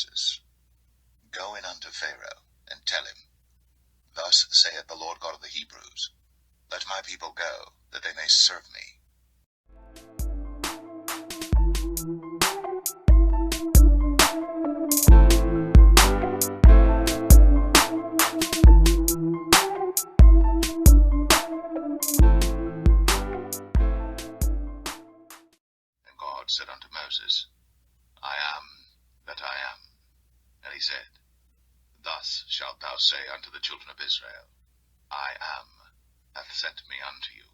Moses, Go in unto Pharaoh, and tell him, Thus saith the Lord God of the Hebrews, Let my people go, that they may serve me. And God said unto Moses, I am that I am. And he said, Thus shalt thou say unto the children of Israel, I am hath sent me unto you.